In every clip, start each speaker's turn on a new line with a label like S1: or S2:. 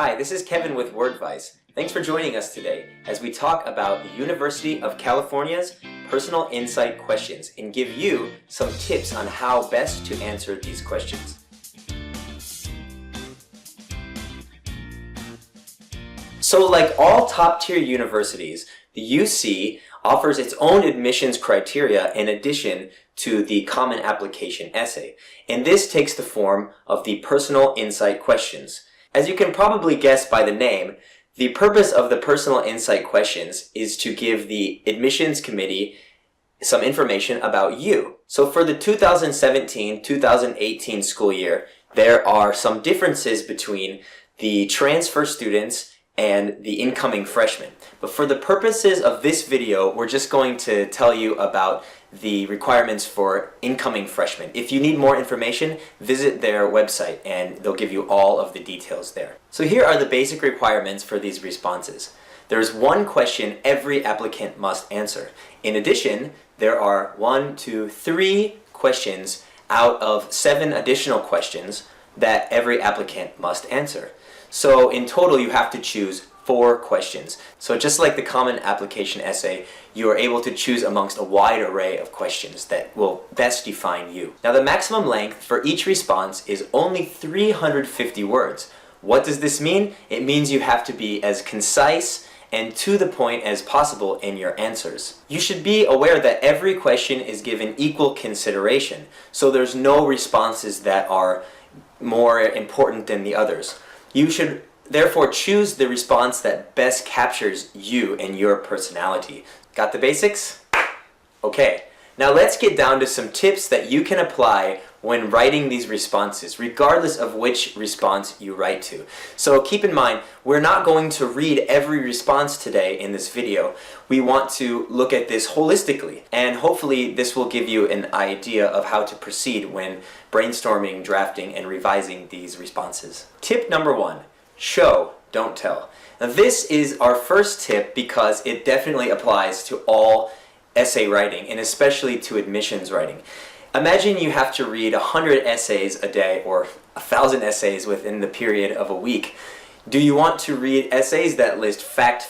S1: Hi, this is Kevin with WordVice. Thanks for joining us today as we talk about the University of California's personal insight questions and give you some tips on how best to answer these questions. So like all top-tier universities, the UC offers its own admissions criteria in addition to the Common Application Essay, and this takes the form of the personal insight questions. As you can probably guess by the name, the purpose of the personal insight questions is to give the admissions committee some information about you. So for the 2017-2018 school year, there are some differences between the transfer students and the incoming freshmen. But for the purposes of this video, we're just going to tell you about the requirements for incoming freshmen. If you need more information, visit their website and they'll give you all of the details there. So here are the basic requirements for these responses. There's one question every applicant must answer. In addition, there are 3 questions out of 7 additional questions that every applicant must answer. So in total, you have to choose 4 questions. So just like the Common Application Essay, you are able to choose amongst a wide array of questions that will best define you. Now the maximum length for each response is only 350 words. What does this mean? It means you have to be as concise and to the point as possible in your answers. You should be aware that every question is given equal consideration, so there's no responses that are more important than the others. You should therefore choose the response that best captures you and your personality. Got the basics? Okay, now let's get down to some tips that you can apply when writing these responses, regardless of which response you write to. So keep in mind, we're not going to read every response today in this video. We want to look at this holistically, and hopefully this will give you an idea of how to proceed when brainstorming, drafting, and revising these responses. Tip number 1, show, don't tell. Now this is our first tip because it definitely applies to all essay writing, and especially to admissions writing. Imagine you have to read 100 essays a day or 1,000 essays within the period of a week. Do you want to read essays that list fact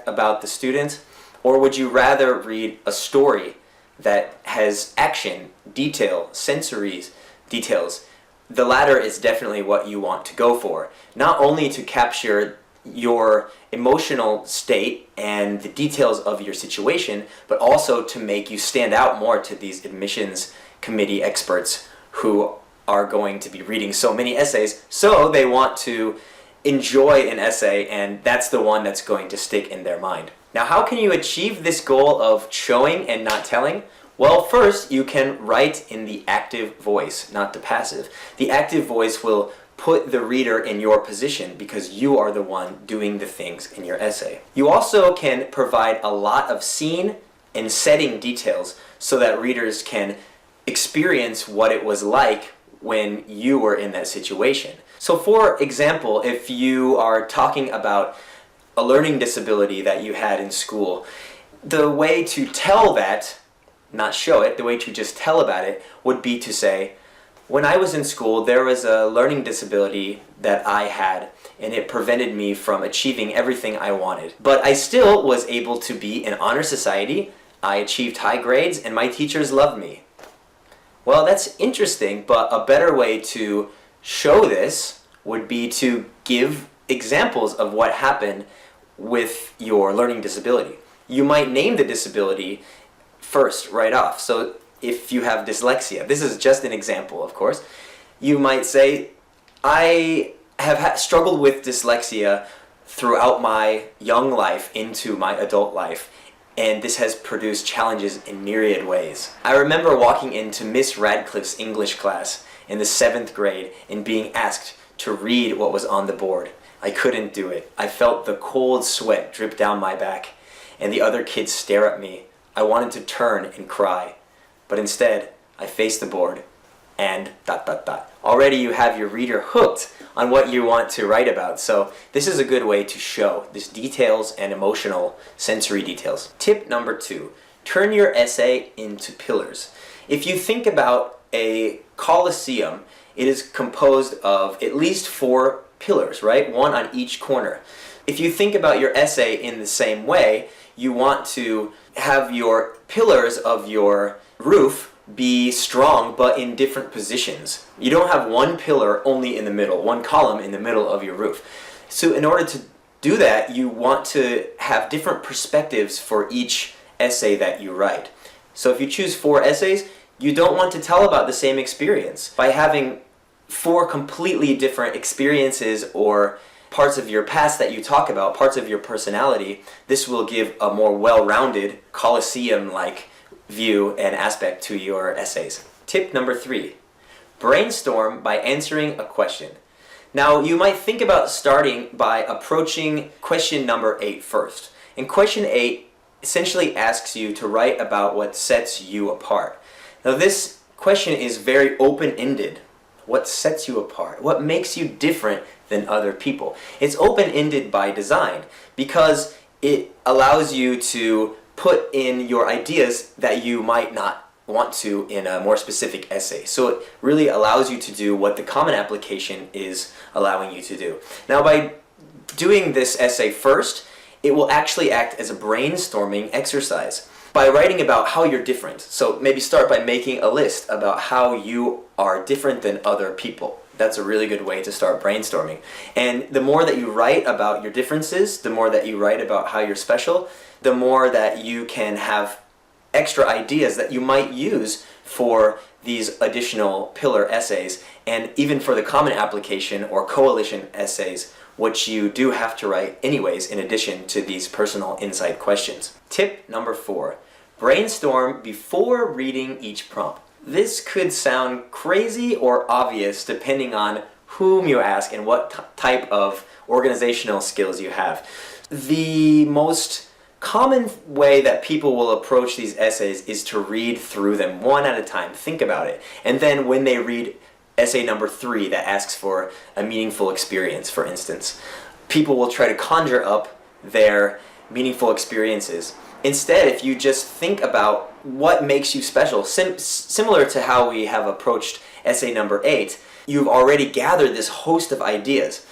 S1: about the student? Or would you rather read a story that has action, detail, sensory details? The latter is definitely what you want to go for. Not only to capture your emotional state and the details of your situation, but also to make you stand out more to these admissions committee experts who are going to be reading so many essays, so they want to enjoy an essay, and that's the one that's going to stick in their mind. Now, how can you achieve this goal of showing and not telling? Well, first, you can write in the active voice, not the passive. The active voice will put the reader in your position because you are the one doing the things in your essay. You also can provide a lot of scene and setting details so that readers can experience what it was like when you were in that situation. So for example, if you are talking about a learning disability that you had in school, the way to tell that, not show it, the way to just tell about it would be to say, when I was in school, there was a learning disability that I had, and it prevented me from achieving everything I wanted. But I still was able to be in honor society, I achieved high grades, and my teachers loved me. Well, that's interesting, but a better way to show this would be to give examples of what happened with your learning disability. You might name the disability first, right off. So if you have dyslexia, this is just an example, of course, you might say, I have struggled with dyslexia throughout my young life into my adult life, and this has produced challenges in myriad ways. I remember walking into Miss Radcliffe's English class in the 7th grade and being asked to read what was on the board. I couldn't do it. I felt the cold sweat drip down my back, and the other kids stare at me. I wanted to turn and cry. But instead, I faced the board and ... Already you have your reader hooked on what you want to write about. So this is a good way to show these details and emotional sensory details. Tip number 2, turn your essay into pillars. If you think about a coliseum, it is composed of at least 4 pillars, right? One on each corner. If you think about your essay in the same way, you want to have your pillars of your roof be strong but in different positions. You don't have one pillar only in the middle, one column in the middle of your roof. So in order to do that, you want to have different perspectives for each essay that you write. So if you choose 4 essays, you don't want to tell about the same experience. By having 4 completely different experiences or parts of your past that you talk about, parts of your personality, this will give a more well-rounded, Colosseum-like view and aspect to your essays. Tip number 3, brainstorm by answering a question. Now, you might think about starting by approaching question number 8 first. And question 8 essentially asks you to write about what sets you apart. Now, this question is very open-ended. What sets you apart? What makes you different than other people? It's open-ended by design because it allows you to put in your ideas that you might not want to in a more specific essay. So it really allows you to do what the Common application is allowing you to do. Now, by doing this essay first, it will actually act as a brainstorming exercise by writing about how you're different. So maybe start by making a list about how you are different than other people. That's a really good way to start brainstorming. And the more that you write about your differences, the more that you write about how you're special, the more that you can have extra ideas that you might use for these additional pillar essays, and even for the Common application or coalition essays, which you do have to write anyways in addition to these personal insight questions. Tip number 4, brainstorm before reading each prompt. This could sound crazy or obvious depending on whom you ask and what type of organizational skills you have. The most common way that people will approach these essays is to read through them one at a time. Think about it. And then when they read essay number 3 that asks for a meaningful experience, for instance, people will try to conjure up their meaningful experiences. Instead, if you just think about what makes you special, similar to how we have approached essay number 8, you've already gathered this host of ideas.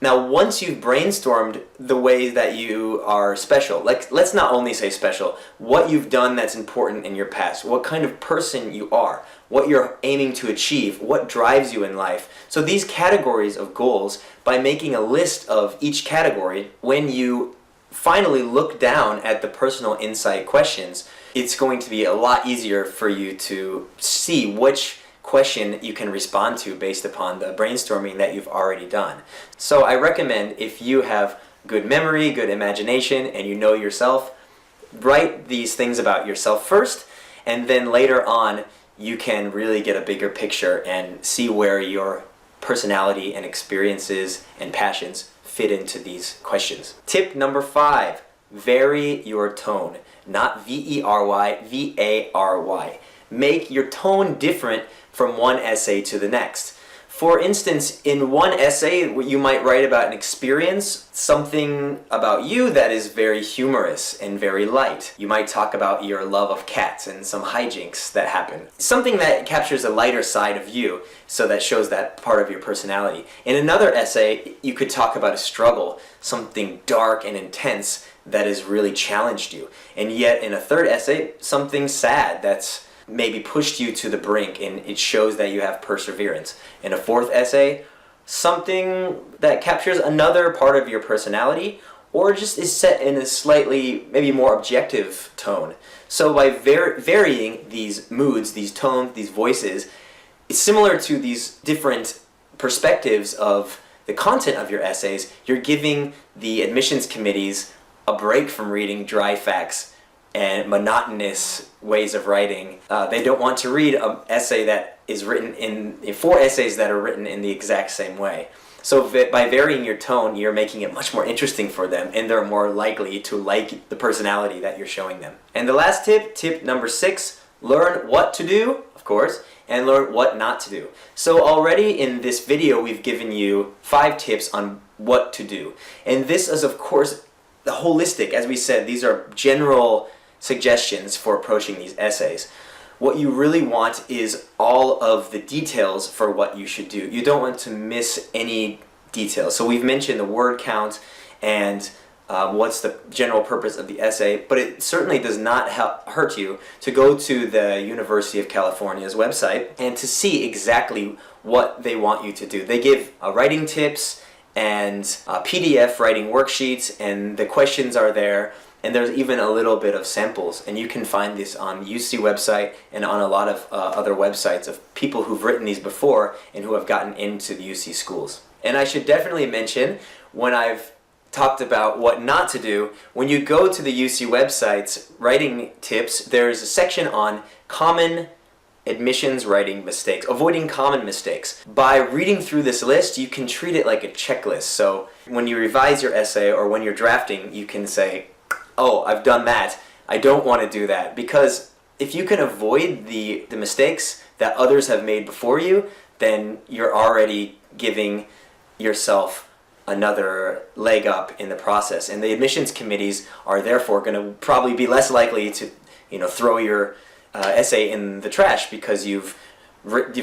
S1: Now, once you've brainstormed the ways that you are special, let's not only say special, what you've done that's important in your past, what kind of person you are, what you're aiming to achieve, what drives you in life. So these categories of goals, by making a list of each category, when you finally look down at the personal insight questions, it's going to be a lot easier for you to see which question you can respond to based upon the brainstorming that you've already done. So I recommend, if you have good memory, good imagination, and you know yourself, write these things about yourself first, and then later on you can really get a bigger picture and see where your personality and experiences and passions fit into these questions. Tip number 5, vary your tone. Not V-E-R-Y, V-A-R-Y. Make your tone different from one essay to the next. For instance, in one essay, you might write about an experience, something about you that is very humorous and very light. You might talk about your love of cats and some hijinks that happen. Something that captures a lighter side of you, so that shows that part of your personality. In another essay, you could talk about a struggle, something dark and intense that has really challenged you. And yet in a third essay, something sad that's maybe pushed you to the brink, and it shows that you have perseverance. In a fourth essay, something that captures another part of your personality, or just is set in a slightly, maybe more objective tone. So by varying these moods, these tones, these voices, it's similar to these different perspectives of the content of your essays. You're giving the admissions committees a break from reading dry facts and monotonous ways of writing. They don't want to read an essay that is written in 4 essays that are written in the exact same way. So by varying your tone, you're making it much more interesting for them, and they're more likely to like the personality that you're showing them. And the last tip, tip number 6, learn what to do, of course, and learn what not to do. So already in this video, we've given you 5 tips on what to do. And this is, of course, the holistic. As we said, these are general suggestions for approaching these essays. What you really want is all of the details for what you should do. You don't want to miss any details. So we've mentioned the word count and what's the general purpose of the essay, but it certainly does not hurt you to go to the University of California's website and to see exactly what they want you to do. They give writing tips and PDF writing worksheets, and the questions are there, and there's even a little bit of samples, and you can find this on UC website and on a lot of other websites of people who've written these before and who have gotten into the UC schools. And I should definitely mention, when I've talked about what not to do, when you go to the UC website's writing tips, there's a section on common admissions writing mistakes, avoiding common mistakes. By reading through this list, you can treat it like a checklist. So when you revise your essay or when you're drafting, you can say, oh, I've done that, I don't want to do that. Because if you can avoid the mistakes that others have made before you, then you're already giving yourself another leg up in the process, and the admissions committees are therefore going to probably be less likely to, throw your essay in the trash because you've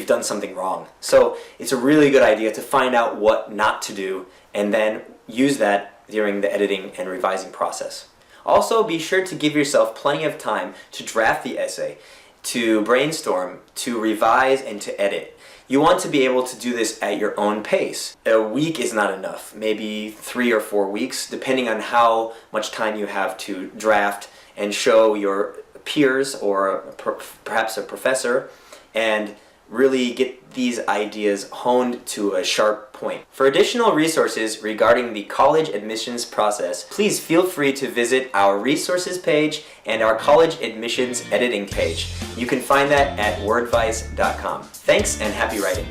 S1: done something wrong. So it's a really good idea to find out what not to do and then use that during the editing and revising process. Also, be sure to give yourself plenty of time to draft the essay, to brainstorm, to revise, and to edit. You want to be able to do this at your own pace. A week is not enough, maybe 3 or 4 weeks, depending on how much time you have to draft and show your peers or perhaps a professor, and really get these ideas honed to a sharp point. For additional resources regarding the college admissions process, please feel free to visit our resources page and our college admissions editing page. You can find that at wordvice.com. Thanks and happy writing.